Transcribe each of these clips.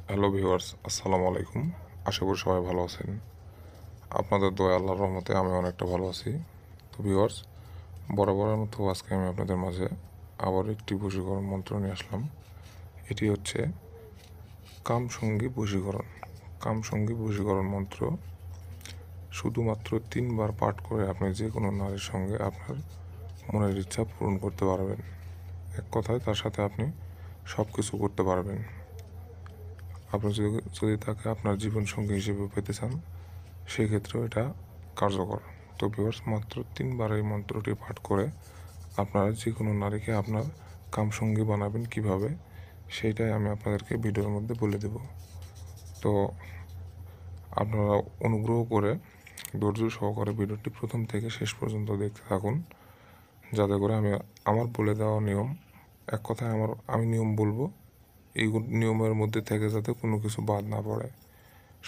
Hello viewers, আসসালামু আলাইকুম। আশা করি সবাই ভালো আছেন। আপনাদের দয়া আল্লাহর রহমতে আমি অনেকটা ভালো আছি। তো ভিউয়ার্স, বরাবরের মতো আজকে আমি আপনাদের মাঝে আবার একটি বশীকরণ মন্ত্র নিয়ে আসলাম। এটি হচ্ছে কামসঙ্গী বশীকরণ। কামসঙ্গী বশীকরণ মন্ত্র শুধুমাত্র 3 বার পাঠ করে আপনি যে কোনো নারীর সঙ্গে আপনার মনের ইচ্ছা পূরণ করতে পারবেন। এক কথায় তার সাথে আপনি সব কিছু করতে পারবেন। আপনি যদি তাকে আপনার জীবনসঙ্গী হিসেবে পেতে চান, সেক্ষেত্রেও এটা কার্যকর। তো ভিউয়ার্স, মাত্র 3 বার এই মন্ত্রটি পাঠ করে আপনারা যে কোনো নারীকে আপনার কামসঙ্গী বানাবেন কিভাবে, সেইটাই আমি আপনাদেরকে ভিডিওর মধ্যে বলে দেব। তো আপনারা অনুগ্রহ করে ধৈর্য সহকারে ভিডিওটি প্রথম থেকে শেষ পর্যন্ত দেখতে থাকুন, যাতে করে আমার বলে দেওয়া নিয়ম, এক কথায় আমি নিয়ম বলবো, এই নিয়মের মধ্যে থেকে যাতে কোনো কিছু বাদ না পড়ে।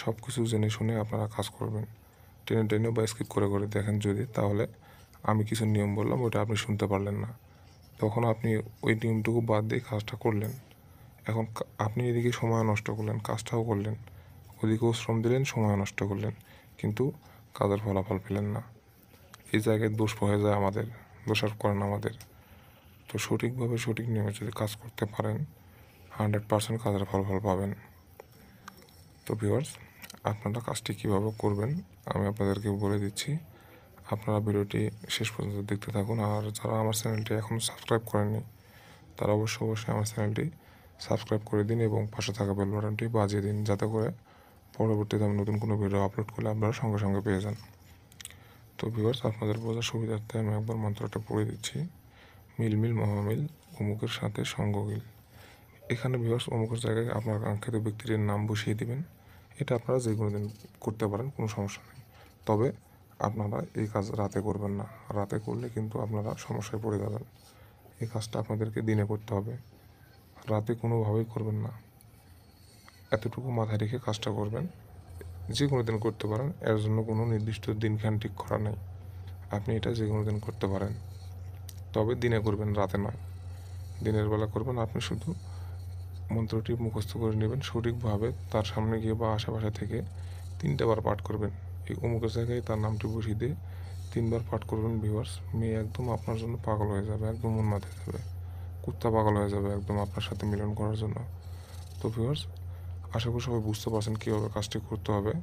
সব কিছু জেনে শুনে আপনারা কাজ করবেন। টেনে টেনে বা স্কিপ করে করে দেখেন যদি, তাহলে আমি কিছু নিয়ম বললাম ওটা আপনি শুনতে পারলেন না, তখন আপনি ওই নিয়মটুকু বাদ দিয়ে কাজটা করলেন। এখন আপনি এদিকে সময় নষ্ট করলেন, কাজটাও করলেন, ওদিকেও শ্রম দিলেন, সময় নষ্ট করলেন, কিন্তু কাজের ফলাফল পেলেন না। এই জায়গায় দোষ হয়ে যায় আমাদের, দোষারোপ করেন আমাদের। তো সঠিকভাবে সঠিক নিয়মে যদি কাজ করতে পারেন, 100% কাজের ফলাফল পাবেন। তো ভিউয়ার্স, আপনারা কাজটি কীভাবে করবেন আমি আপনাদেরকে বলে দিচ্ছি। আপনারা ভিডিওটি শেষ পর্যন্ত দেখতে থাকুন। আর যারা আমার চ্যানেলটি এখনও সাবস্ক্রাইব করেননি, তারা অবশ্যই আমার চ্যানেলটি সাবস্ক্রাইব করে দিন এবং পাশে থাকা বেল বাটনটি বাজিয়ে দিন, যাতে করে পরবর্তীতে আমি নতুন কোনো ভিডিও আপলোড করলে আপনারা সঙ্গে সঙ্গে পেয়ে যান। তো ভিউয়ার্স, আপনাদের বোঝার সুবিধার্থে আমি একবার মন্ত্রটা পড়ে দিচ্ছি। মিল মিল মহামিল, অমুকের সাথে সঙ্গমিল। এখানে ভিউয়ার্স অমুকের জায়গায় আপনার কাঙ্ক্ষিত ব্যক্তিটির নাম বসিয়ে দিবেন। এটা আপনারা যে কোনো দিন করতে পারেন, কোনো সমস্যা নেই। তবে আপনারা এই কাজ রাতে করবেন না। রাতে করলে কিন্তু আপনারা সমস্যায় পড়ে যাবেন। এই কাজটা আপনাদেরকে দিনে করতে হবে, রাতে কোনোভাবেই করবেন না। এতটুকু মাথায় রেখে কাজটা করবেন। যে কোনো দিন করতে পারেন, এর জন্য কোনো নির্দিষ্ট দিনক্ষণ ঠিক করা নেই। আপনি এটা যে কোনো দিন করতে পারেন, তবে দিনে করবেন, রাতে নয়। দিনের বেলা করবেন। আপনি শুধু মন্ত্রটি মুখস্থ করে নেবেন সঠিকভাবে, তার সামনে গিয়ে বা আশেপাশে থেকে 3বার পাঠ করবেন। এই অমুকের জায়গায় তার নামটি বসিয়ে দিয়ে 3বার পাঠ করবেন। ভিউয়ার্স, মেয়ে একদম আপনার জন্য পাগল হয়ে যাবে, একদম উন্মাদ হয়ে যাবে, কুত্তা পাগল হয়ে যাবে একদম আপনার সাথে মিলন করার জন্য। তো ভিউয়ার্স, আশা করি সবাই বুঝতে পারছেন কীভাবে কাজটি করতে হবে।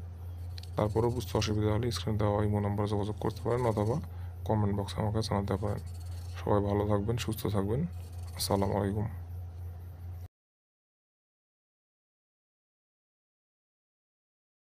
তারপরেও বুঝতে অসুবিধা হলে স্ক্রিনে দেওয়া ইমো নম্বরে যোগাযোগ করতে পারেন, অথবা কমেন্ট বক্সে আমাকে জানাতে পারেন। সবাই ভালো থাকবেন, সুস্থ থাকবেন। আসসালামু আলাইকুম।